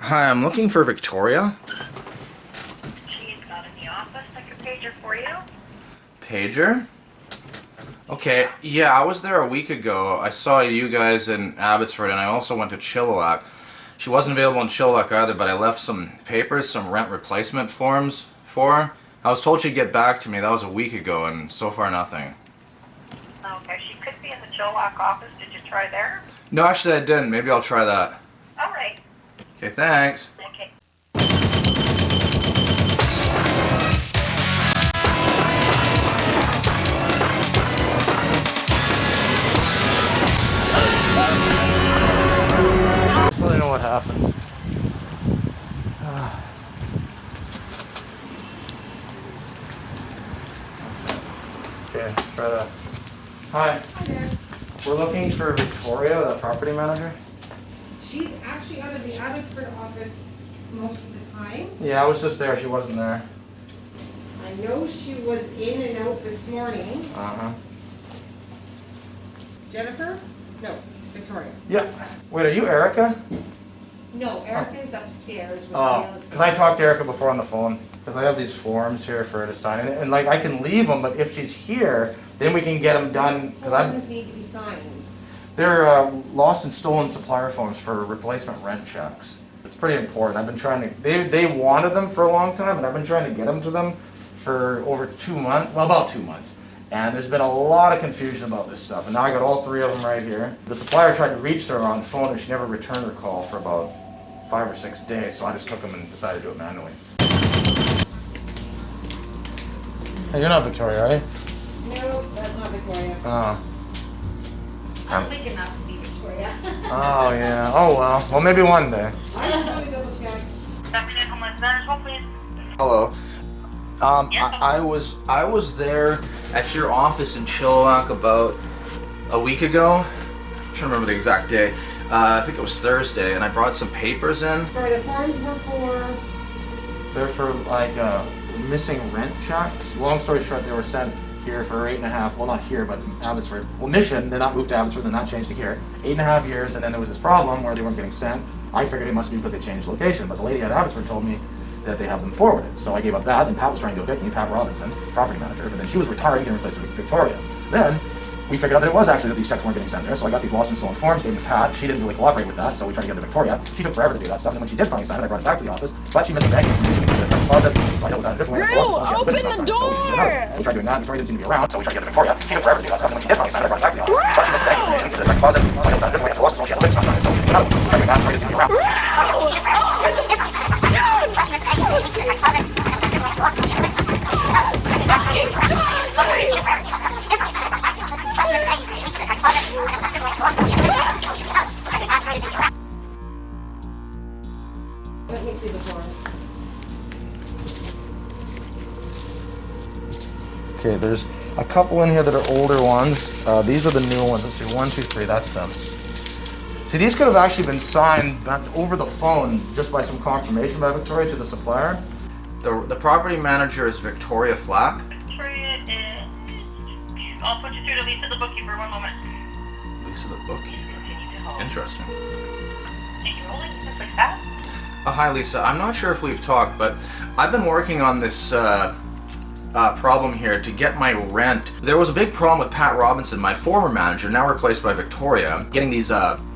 Hi, I'm looking for Victoria. She's not in the office. I could page her for you. Pager? Okay, yeah, I was there a week ago. I saw you guys in Abbotsford, and I also went to Chilliwack. She wasn't available in Chilliwack either, but I left some papers, some rent replacement forms for her. I was told she'd get back to me. That was a week ago, and so far nothing. Okay, she could be in the Chilliwack office. Did you try there? No, actually I didn't. Maybe I'll try that. All right. Okay, thanks. Okay. I don't really know what happened. Okay, try that. Hi. Hi there. We're looking for Victoria, the property manager. She's actually out of the Abbotsford office most of the time. Yeah, I was just there. She wasn't there. I know she was in and out this morning. Uh-huh. Jennifer? No, Victoria. Yeah. Wait, are you Erica? No, Erica is upstairs with Oh, Dale's. because I talked to Erica before on the phone. Because I have these forms here for her to sign. And like, I can leave them, but if she's here, then we can get them done. Forms need to be signed. They're lost and stolen supplier forms for replacement rent checks. It's pretty important. I've been trying to, they wanted them for a long time, and I've been trying to get them to them for over 2 months, well, about 2 months. And there's been a lot of confusion about this stuff, and now I got all 3 of them right here. The supplier tried to reach her on the phone, and she never returned her call for about 5 or 6 days, so I just took them and decided to do it manually. Hey, you're not Victoria, are you? No, that's not Victoria. Oh. I'm big enough to be Victoria. Oh, yeah. Oh, well. Well, maybe one day. I just want to double check. Afternoon, Homelife Realty, please. Hello. Yes. I was there at your office in Chilliwack about a week ago. I'm trying to remember the exact day. I think it was Thursday, and I brought some papers in. Sorry, the forms were for... They're for like missing rent checks. Long story short, they were sent here for 8.5. Well, not here, but Abbotsford. Well, Mission. They're not moved to Abbotsford. They're not changed to here. 8.5 years, and then there was this problem where they weren't getting sent. I figured it must be because they changed location, but the lady at Abbotsford told me that they have them forwarded. So I gave up that, and Pat was trying to go get me, Pat Robinson, property manager, but then she was retiring and replaced with Victoria. Then we figured out that it was actually that these checks weren't getting sent there, so I got these lost and stolen forms, gave them to Pat. She didn't really cooperate with that, so we tried to get it to Victoria. She took forever to do that stuff, and when she did finally sign it, I brought it back to the office, but she missed the bank information, the deposit, so I dealt with that a different way. Drew, open the door! So we tried doing that, Victoria didn't seem to be around, so we tried to get it to Victoria. She took forever to do that stuff, and when she did finally sign it, I brought it back to the office, but she missed the bank information, the direct deposit, so I dealt with that a different way. Lost, so she had to fix it, so we tried to do that, Victoria didn't seem to be around. Let me see the forms. Okay, there's a couple in here that are older ones. These are the new ones. Let's see, 1, 2, 3, that's them. See, these could have actually been signed back over the phone just by some confirmation by Victoria to the supplier. The property manager is Victoria Flack. Victoria is... I'll put you through to Lisa, the bookkeeper. One moment. Lisa the bookkeeper. Interesting. Thank you, rolling. Just like that. Hi Lisa, I'm not sure if we've talked, but I've been working on this problem here to get my rent. There was a big problem with Pat Robinson, my former manager, now replaced by Victoria, getting these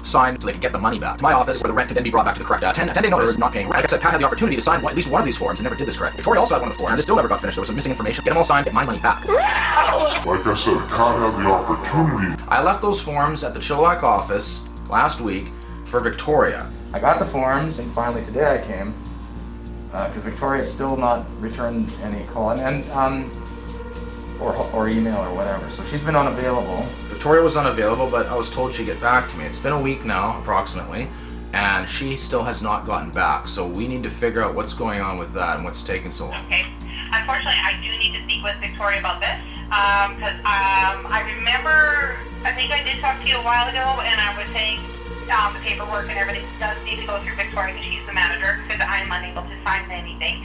signed so they could get the money back to my office where the rent could then be brought back to the correct 10-day notice not paying rent. Like I said, Pat had the opportunity to sign at least one of these forms and never did this correct. Victoria also had one of the forms and it still never got finished. There was some missing information. Get them all signed, get my money back. Like I said, Pat had the opportunity. I left those forms at the Chilliwack office last week for Victoria. I got the forms, and finally today I came because Victoria's still not returned any call or email or whatever. So she's been unavailable. Victoria was unavailable, but I was told she'd get back to me. It's been a week now, approximately, and she still has not gotten back. So we need to figure out what's going on with that and what's taking so long. Okay. Unfortunately, I do need to speak with Victoria about this because I remember, I think I did talk to you a while ago, and I was saying the paperwork and everything does need to go through Victoria because she's the manager because I'm unable to sign anything.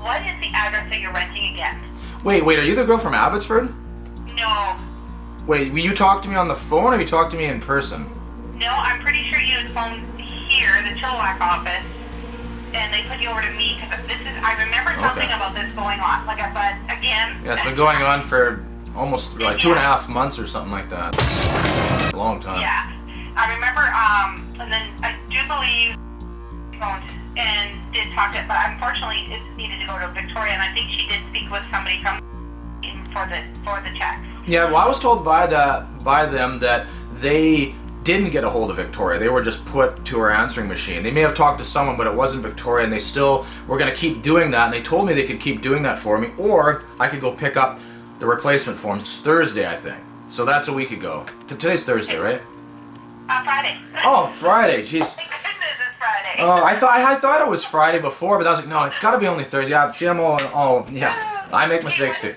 What is the address that you're renting again? Wait, are you the girl from Abbotsford? No. Wait, will you talk to me on the phone or you talk to me in person? No, I'm pretty sure you had phoned here, the Chilliwack office, and they put you over to me, because I remember something about this going on, but again. Yeah, it's been going on for almost like 2.5 months or something like that. A long time. Yeah, I remember, and then I do believe phoned and did talk to, but unfortunately it needed to go to Victoria, and I think she did speak with somebody from for the checks. Yeah, well, I was told by them that they didn't get a hold of Victoria. They were just put to her answering machine. They may have talked to someone, but it wasn't Victoria, and they still were going to keep doing that, and they told me they could keep doing that for me, or I could go pick up the replacement forms Thursday, I think. So that's a week ago. Today's Thursday, right? Friday. Oh, Friday. Jeez. Thank goodness it's Friday. Oh, I thought it was Friday before, but I was like, no, it's got to be only Thursday. Yeah, see, I'm all yeah. I make mistakes too.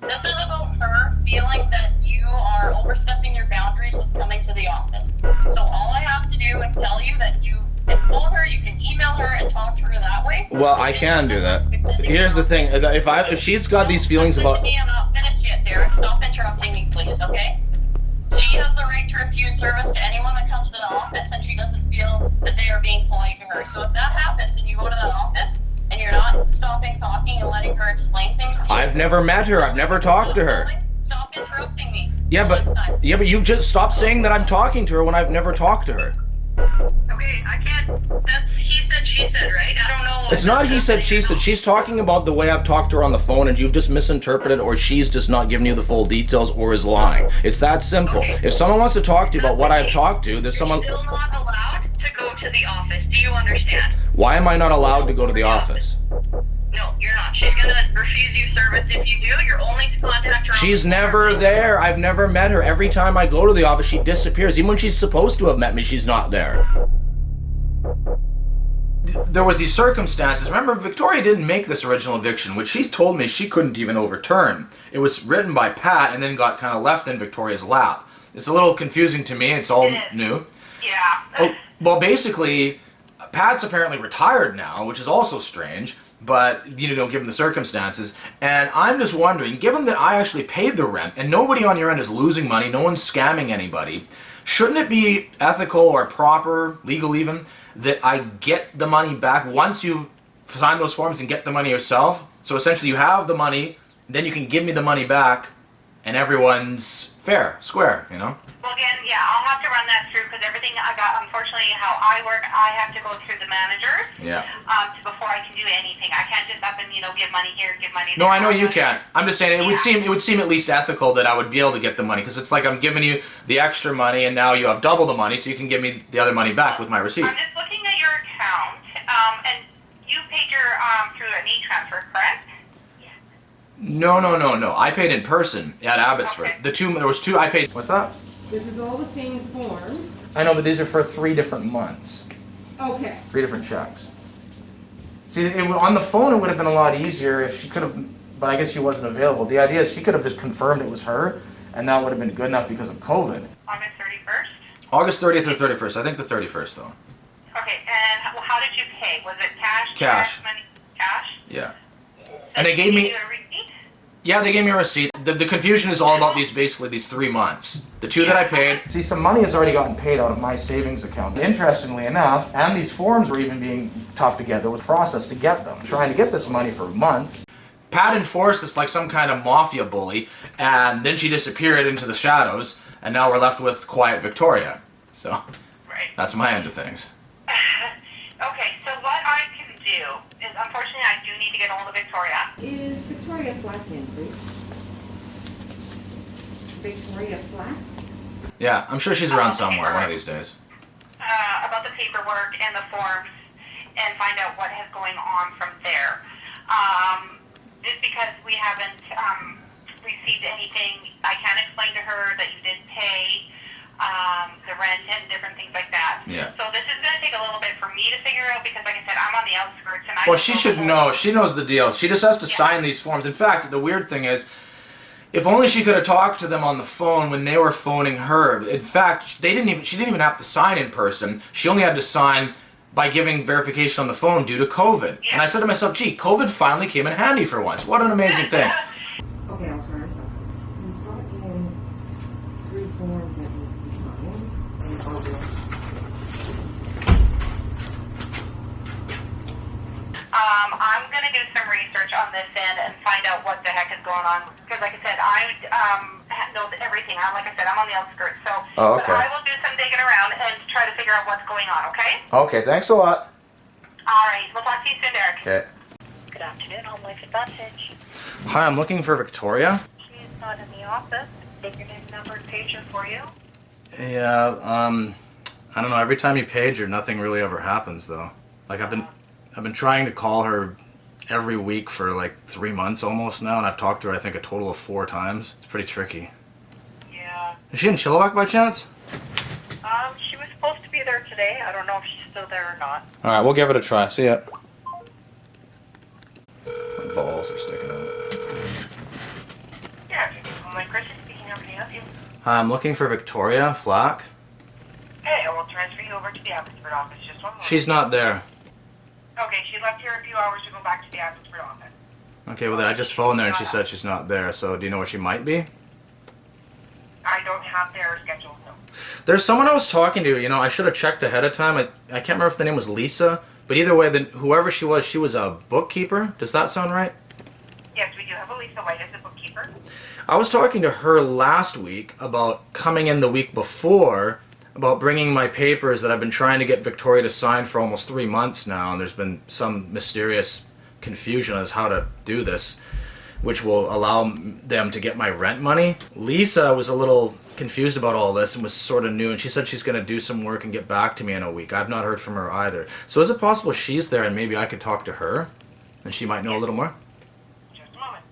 This is about her feeling that you are overstepping your boundaries with coming to the office. So all I have to do is tell you that you can call her, you can email her, and talk to her that way. Well, I can do that. Here's the thing: if she's got these feelings about. I'm not finished yet, Derek. Stop interrupting me, please. Okay? She has the right to refuse service to anyone that comes to the office, and she doesn't feel that they are being polite to her. So if that happens, and you go to the office, and you're not stopping talking and letting her explain things to you. I've never met her. I've never talked to her. Stop interrupting me. Yeah, but you just stop saying that I'm talking to her when I've never talked to her. Okay, I can't. That's he said, she said, right? I don't know. It's not he said, she said. She's talking about the way I've talked to her on the phone, and you've just misinterpreted, or she's just not giving you the full details, or is lying. It's that simple. Okay. If someone wants to talk to you about what I've talked to, there's someone. You're still not allowed to go to the office. Do you understand? Why am I not allowed to go to the office? No, you're not. She's gonna refuse you service if you do. You're only to contact her. She's never there. I've never met her. Every time I go to the office, she disappears. Even when she's supposed to have met me, she's not there. There was these circumstances. Remember, Victoria didn't make this original eviction, which she told me she couldn't even overturn. It was written by Pat and then got kind of left in Victoria's lap. It's a little confusing to me. It's all new. Yeah. Oh, well, basically, Pat's apparently retired now, which is also strange, but, given the circumstances. And I'm just wondering, given that I actually paid the rent and nobody on your end is losing money, no one's scamming anybody, shouldn't it be ethical or proper, legal even, that I get the money back once you've signed those forms and get the money yourself? So essentially you have the money, then you can give me the money back, and everyone's fair, square, Well, again, yeah, I'll have to run that through, because everything I got, unfortunately, how I work, I have to go through the managers. Yeah. Before I can do anything. I can't just up and, give money here, give money there. No, I know you can't. I'm just saying it would seem at least ethical that I would be able to get the money, because it's like I'm giving you the extra money and now you have double the money, so you can give me the other money back with my receipt. I'm just looking at your account, and you paid your through an e-transfer, correct? No. I paid in person at Abbotsford. Okay. There was two I paid. What's that? This is all the same form. I know, but these are for 3 different months. Okay. 3 different checks. See, on the phone it would have been a lot easier if she could have, but I guess she wasn't available. The idea is she could have just confirmed it was her, and that would have been good enough because of COVID. August 31st? August 30th or 31st. I think the 31st, though. Okay, and how did you pay? Was it cash? Cash. Money? Cash? Yeah. So And they gave me... you a receipt? Yeah, they gave me a receipt. The confusion is all about these 3 months. The 2 that I paid. See, some money has already gotten paid out of my savings account. Interestingly enough, and these forms were even being tough to get. There was a process to get them. Trying to get this money for months. Pat enforced this like some kind of mafia bully, and then she disappeared into the shadows, and now we're left with quiet Victoria. So, Right. that's my end of things. Okay, so what I can do is, unfortunately, I do need to get a hold of Victoria. Is Victoria Flackman, please? Victoria Flack? Yeah, I'm sure she's around somewhere one of these days. About the paperwork and the forms, and find out what is going on from there. Just because we haven't received anything, I can explain to her that you didn't pay the rent and different things like that. Yeah. So this is going to take a little bit for me to figure out, because like I said, I'm on the outskirts. And Well, she should know. She knows the deal. She just has to sign these forms. In fact, the weird thing is, if only she could have talked to them on the phone when they were phoning her. In fact, she didn't even have to sign in person. She only had to sign by giving verification on the phone due to COVID. Yeah. And I said to myself, gee, COVID finally came in handy for once. What an amazing thing. Okay, I'll turn this off. He's brought in 3 forms that need to be signed. And I'll do it. to do some research on this end and find out what the heck is going on. Because, like I said, I know everything. Like I said, I'm on the outskirts. So Oh, okay. but I will do some digging around and try to figure out what's going on, okay? Okay, thanks a lot. All right. We'll talk to you soon, Derek. Okay. Good afternoon, Homelife Advantage. Hi, I'm looking for Victoria. She's not in the office. Take your name, number, and pager for you. Yeah, I don't know. Every time you page her, nothing really ever happens, though. Like I've been trying to call her every week for like 3 months almost now, and I've talked to her I think a total of 4 times. It's pretty tricky. Yeah. Is she in Chilliwack by chance? She was supposed to be there today. I don't know if she's still there or not. All right, we'll give it a try. See ya. My balls are sticking out. Yeah, my Christian speaking. How can I help you? Hi, I'm looking for Victoria Flack. Hey, I will transfer you over to the Abbotsford office. Just 1 moment. She's not there. Okay, she left here a few hours to go back to the Abbotsford office. Okay, well, I just phoned her and she said she's not there. So, do you know where she might be? I don't have their schedule, no. There's someone I was talking to. You know, I should have checked ahead of time. I can't remember if the name was Lisa, but either way, whoever she was a bookkeeper. Does that sound right? Yes, we do have a Lisa White as a bookkeeper. I was talking to her last week about coming in the week before, about bringing my papers that I've been trying to get Victoria to sign for almost 3 months now, and there's been some mysterious confusion as how to do this, which will allow them to get my rent money. Lisa was a little confused about all this and was sort of new, and she said she's going to do some work and get back to me in a week. I've not heard from her either. So is it possible she's there and maybe I could talk to her and she might know a little more? Just a moment.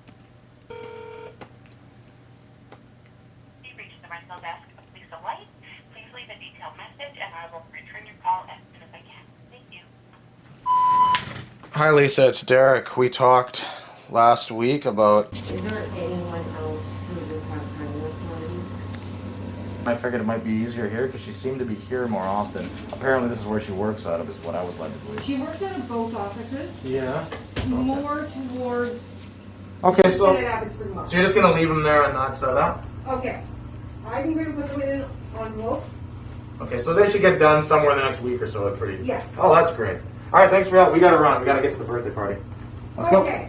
You reached the rental desk of Lisa White. Please leave a detailed message and I will return your call as soon as I can. Thank you. Hi Lisa, it's Derek. We talked last week about... Is there anyone else who would have signing authority? I figured it might be easier here because she seemed to be here more often. Apparently this is where she works out of, is what I was led to believe. She works out of both offices, Yeah. more towards. Okay, She's so been at Abbotsford Mall. you're just going to leave them there and not set up? Okay. I'm going to put them in an envelope. Okay, so they should get done somewhere the next week or so. Pretty. Yes. Oh, that's great. All right, thanks for that. We got to run. We got to get to the birthday party. Let's go. Okay.